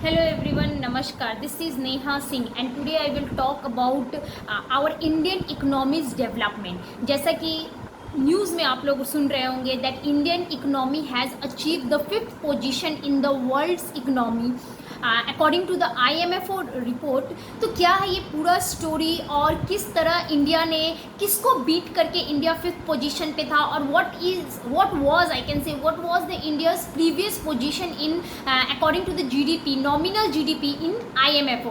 Hello everyone, Namaskar. This is Neha Singh and today I will talk about our Indian economy's development. जैसा कि news में आप लोग सुन रहे होंगे that Indian economy has achieved the 5th position in the world's economy according to the IMF report. तो क्या है ये पूरा स्टोरी और किस तरह इंडिया ने किसको बीट करके इंडिया 5th पोजीशन पे था और what was the India's previous position in according to the GDP, nominal GDP in IMF।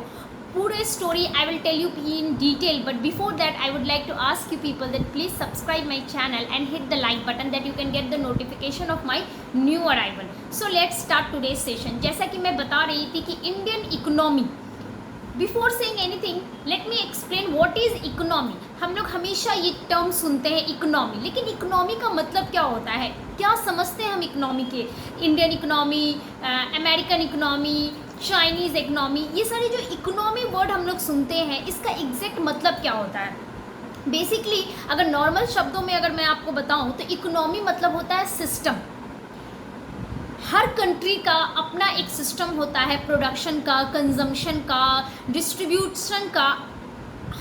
पूरे story I will tell you in detail, but before that I would like to ask you people that please subscribe my channel and hit the like button that you can get the notification of my new arrival. So let's start today's session. जैसा कि मैं बता रही थी कि Indian economy, before saying anything let me explain what is economy. हम लोग हमेशा ये टर्म सुनते हैं इकोनॉमी, लेकिन इकोनॉमी का मतलब क्या होता है, क्या समझते हैं हम इकोनॉमी के? Indian economy, American economy, Chinese economy, ये सारी जो इकोनॉमी वर्ड हम लोग सुनते हैं इसका एग्जैक्ट मतलब क्या होता है? बेसिकली अगर नॉर्मल शब्दों में अगर मैं आपको बताऊं तो इकोनॉमी मतलब होता है सिस्टम। हर कंट्री का अपना एक सिस्टम होता है, प्रोडक्शन का, कंजम्पशन का, डिस्ट्रीब्यूशन का,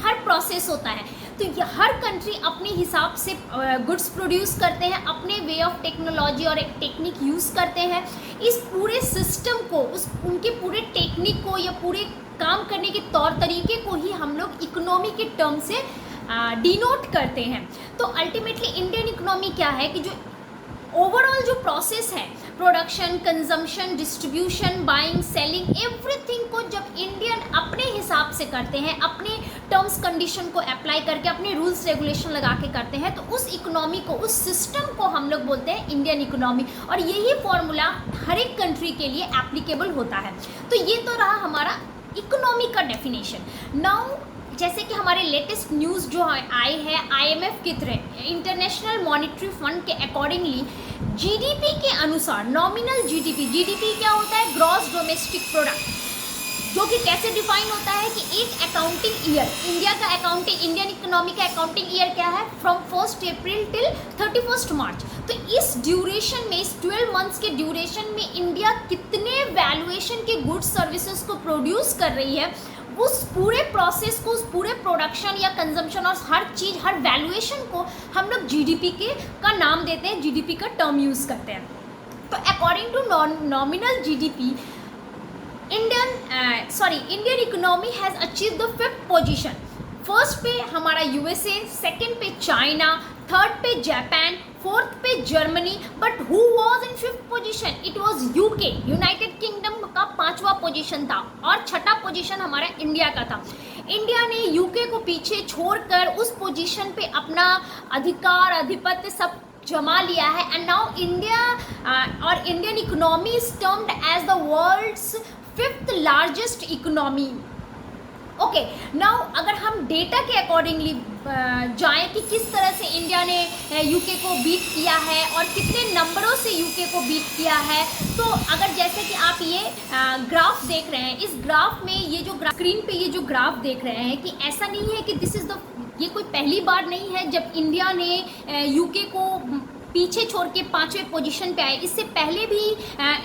हर प्रोसेस होता है। तो ये हर कंट्री अपने हिसाब से गुड्स प्रोड्यूस करते हैं, अपने वे ऑफ टेक्नोलॉजी और एक टेक्निक यूज़ करते हैं। इस पूरे सिस्टम को, उनके पूरे टेक्निक को या पूरे काम करने के तौर तरीके को ही हम लोग इकोनॉमी के टर्म से डिनोट करते हैं। तो अल्टीमेटली इंडियन इकोनॉमी क्या है कि जो ओवरऑल जो प्रोसेस है, production, consumption, distribution, buying, selling, everything को जब इंडियन अपने हिसाब से करते हैं, अपने टर्म्स कंडीशन को अप्लाई करके, अपने रूल्स रेगुलेशन लगा के करते हैं, तो उस इकोनॉमी को, उस सिस्टम को हम लोग बोलते हैं इंडियन इकोनॉमी। और यही फॉर्मूला हर एक कंट्री के लिए एप्लीकेबल होता है। तो ये तो रहा हमारा इकोनॉमी का डेफिनेशन। नाउ जैसे कि हमारे लेटेस्ट न्यूज़ जो आए हैं IMF के थ्रू, इंटरनेशनल मॉनिटरी फंड के अकॉर्डिंगली GDP के अनुसार, नॉमिनल GDP क्या होता है? ग्रॉस डोमेस्टिक प्रोडक्ट, जो कि कैसे डिफाइन होता है कि एक अकाउंटिंग ईयर, इंडियन इकोनॉमी का अकाउंटिंग ईयर क्या है? फ्रॉम 1 अप्रैल टिल 31 मार्च। तो इस ड्यूरेशन में, इस 12 मंथ्स के ड्यूरेशन में इंडिया कितने वैल्यूएशन के गुड्स सर्विसेज को प्रोड्यूस कर रही है, उस पूरे प्रोसेस को, उस पूरे प्रोडक्शन या कंजम्पशन और हर चीज़, हर वैल्यूएशन को हम लोग GDP का नाम देते हैं, GDP का टर्म यूज़ करते हैं। तो according to nominal GDP, Indian economy has achieve the 5th position. First पे हमारा USA, सेकंड पे चाइना, थर्ड पे जापान, फोर्थ पे Germany, but who was in 5th position? It was UK, United Kingdom का 5वां पोजीशन था और छठा पोजीशन हमारा इंडिया का था। इंडिया ने UK को पीछे छोड़कर उस पोजीशन पे अपना अधिकार, आधिपत्य सब जमा लिया है। And now Indian economy is termed as the world's 5th largest economy. Okay, now अगर हम डेटा के अकॉर्डिंगली जाएं कि किस तरह से इंडिया ने UK को बीट किया है और कितने नंबरों से UK को बीट किया है, तो अगर जैसे कि आप ये ग्राफ देख रहे हैं, इस ग्राफ में ये जो स्क्रीन पे ये जो ग्राफ देख रहे हैं, कि ऐसा नहीं है कि ये कोई पहली बार नहीं है जब इंडिया ने UK को पीछे छोड़ के 5वें पोजीशन पे आए। इससे पहले भी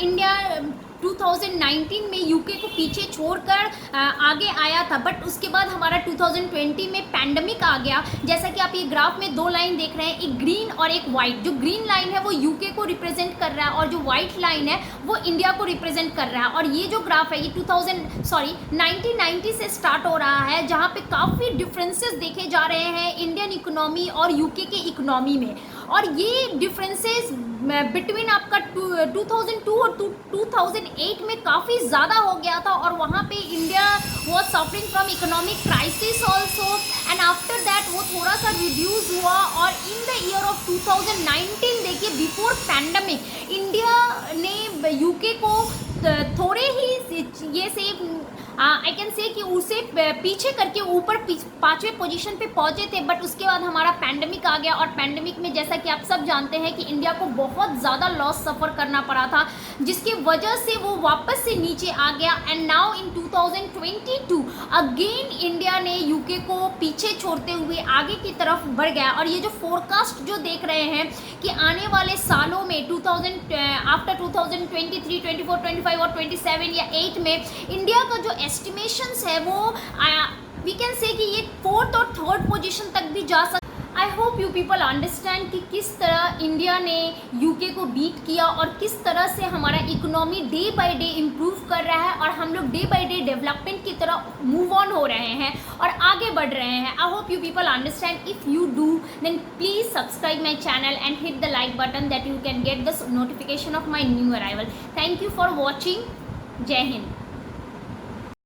इंडिया 2019 में UK को पीछे छोड़कर आगे आया था, बट उसके बाद हमारा 2020 में पैंडमिक आ गया। जैसा कि आप ये ग्राफ में 2 लाइन देख रहे हैं, एक ग्रीन और एक वाइट। जो ग्रीन लाइन है वो UK को रिप्रेजेंट कर रहा है और जो वाइट लाइन है वो इंडिया को रिप्रेजेंट कर रहा है। और ये जो ग्राफ है ये 1990 से स्टार्ट हो रहा है, जहाँ पे काफ़ी डिफरेंसेस देखे जा रहे हैं इंडियन इकोनॉमी और UK के इकोनॉमी में। और ये डिफरेंसेस बिटवीन आपका 2002 और 2008 में काफ़ी ज़्यादा हो गया था, और वहाँ पे India was suffering from economic crisis also, and after that वो थोड़ा सा रिड्यूस हुआ। और इन द ईयर ऑफ 2019 देखिए, बिफोर पैंडमिक इंडिया ने UK को थोड़े ही ये से आई कैन से कि उसे पीछे करके ऊपर 5वें पोजीशन पे पहुंचे थे, बट उसके बाद हमारा पैंडमिक आ गया। और पैंडमिक में जैसा कि आप सब जानते हैं कि इंडिया को बहुत ज़्यादा लॉस सफ़र करना पड़ा था, जिसकी वजह से वो वापस से नीचे आ गया। And now in 2022 again India ने UK को पीछे छोड़ते हुए आगे की तरफ बढ़ गया। और ये जो फोरकास्ट जो देख रहे हैं कि आने वाले सालों में आफ्टर 2023, 24, 25 और 27 या 8 8 में इंडिया का जो एस्टिमेशंस है वो वी कैन से कि ये 4th और 3rd पोजीशन तक भी जा सकता। आई होप यू पीपल अंडरस्टैंड कि किस तरह इंडिया ने यूके को बीट किया और किस तरह से हमारा economy day by day improve कर रहा है और हम लोग डे बाय डे डेवलपमेंट की तरह मूव ऑन हो रहे हैं और आगे बढ़ रहे हैं। I hope you people understand. If you do then please subscribe my channel and hit the like button that you can get the notification of my new arrival. Thank you for watching. जय हिंद।